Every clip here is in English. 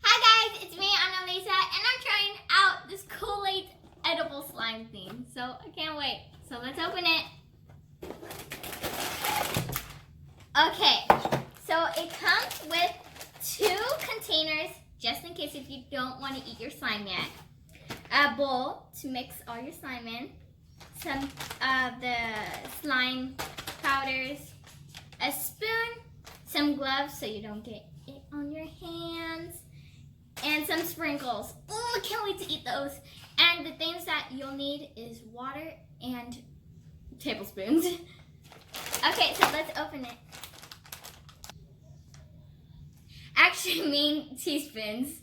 Hi guys, it's me, Annalisa, and I'm trying out this Kool-Aid edible slime thing. So I can't wait. So let's open it. Okay, so it comes with 2 containers, just in case if you don't want to eat your slime yet. A bowl to mix all your slime in. Some of the slime powders. A spoon. Some gloves so you don't get it on your hands. And some sprinkles. Oh, I can't wait to eat those. And the things that you'll need is water and tablespoons. Okay, so let's open it. Actually, mean teaspoons.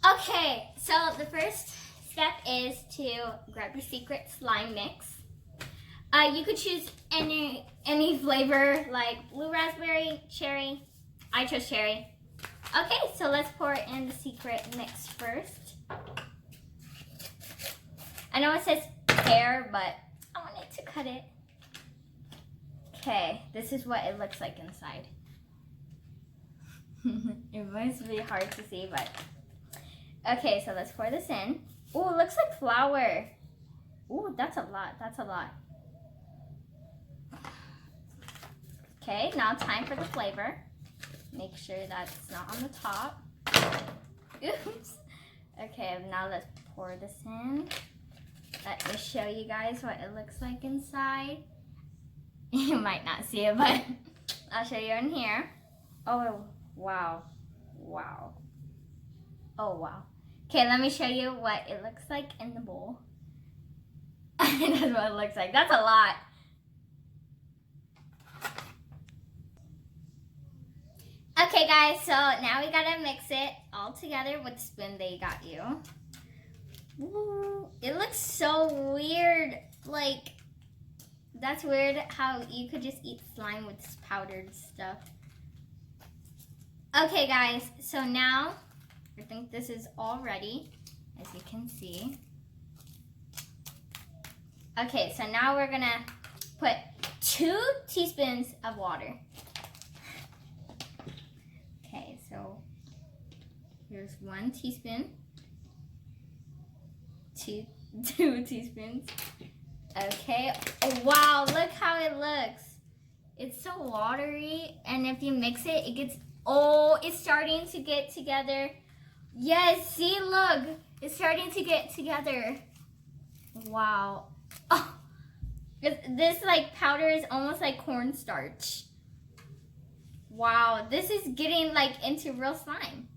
Okay, so the first step is to grab your secret slime mix. You could choose any flavor, like blue raspberry, cherry. I chose cherry. Okay, so let's pour in the secret mix first. I know it says pear, but I wanted to cut it. Okay, this is what it looks like inside. It must be hard to see, but... Okay, so let's pour this in. Ooh, it looks like flour. Ooh, that's a lot, that's a lot. Okay, now time for the flavor. Make sure that's not on the top. Oops. Okay, now let's pour this in. Let me show you guys what it looks like inside. You might not see it, but I'll show you in here. Oh, wow. Wow. Oh, wow. Okay, let me show you what it looks like in the bowl. That's what it looks like. That's a lot. Okay guys, so now we gotta mix it all together with the spoon they got you. Ooh, it looks so weird. Like, that's weird how you could just eat slime with this powdered stuff. Okay guys, so now I think this is all ready, as you can see. Okay, so now we're gonna put 2 teaspoons of water. Okay, so here's 1 teaspoon, 2 teaspoons. Okay, oh, wow, look how it looks. It's so watery, and if you mix it, it gets, oh, it's starting to get together. Yes, see, look, it's starting to get together. Wow. Oh, this like powder is almost like cornstarch. Wow, this is getting like into real slime.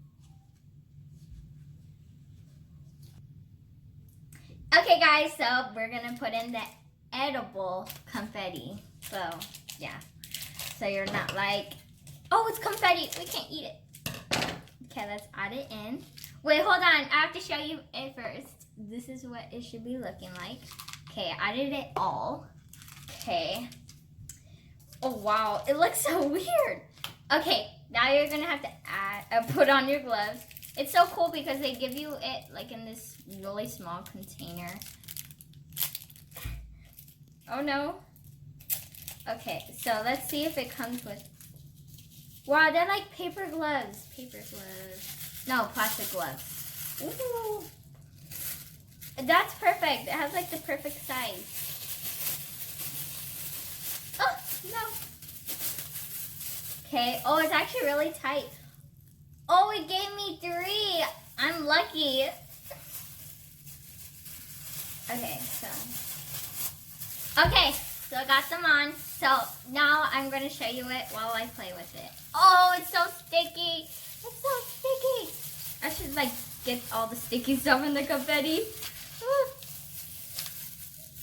Okay guys, so we're gonna put in the edible confetti. So yeah, so you're not like, oh, it's confetti, we can't eat it. Okay, let's add it in. Wait, hold on, I have to show you it first. This is what it should be looking like. Okay, I added it all. Okay. Oh wow, it looks so weird. Okay, now you're gonna have to add, put on your gloves. It's so cool because they give you it like in this really small container. Oh no. Okay, so let's see if it comes with, wow, they're like paper gloves. Paper gloves. No, plastic gloves. Ooh. That's perfect. It has like the perfect size. Oh, no. Okay, oh, it's actually really tight. Oh, it gave me 3. I'm lucky. Okay, so I got them on. So now I'm going to show you it while I play with it. Oh, it's so sticky. It's so sticky. I should like get all the sticky stuff in the confetti. Ooh.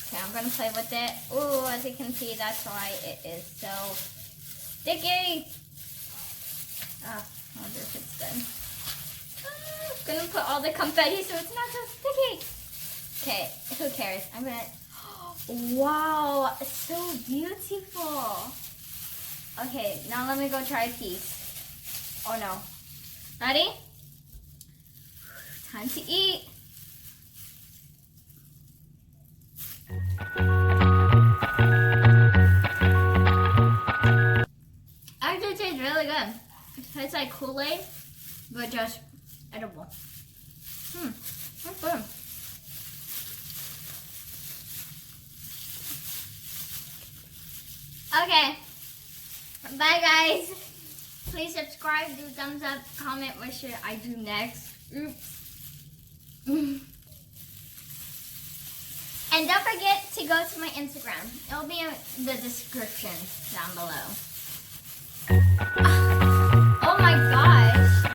Okay, I'm going to play with it. Ooh, as you can see, that's why it is so sticky. Oh, I wonder if it's done. I'm gonna put all the confetti so it's not so sticky. Okay, who cares? I'm gonna, wow, it's so beautiful. Okay, now let me go try a piece. Oh no. Ready? Time to eat. Actually, it tastes really good. It tastes like Kool-Aid. but just edible. That's good. Okay. Bye, guys. Please subscribe, do thumbs up, comment what should I do next. Oops. And don't forget to go to my Instagram. It'll be in the description down below. Oh my god.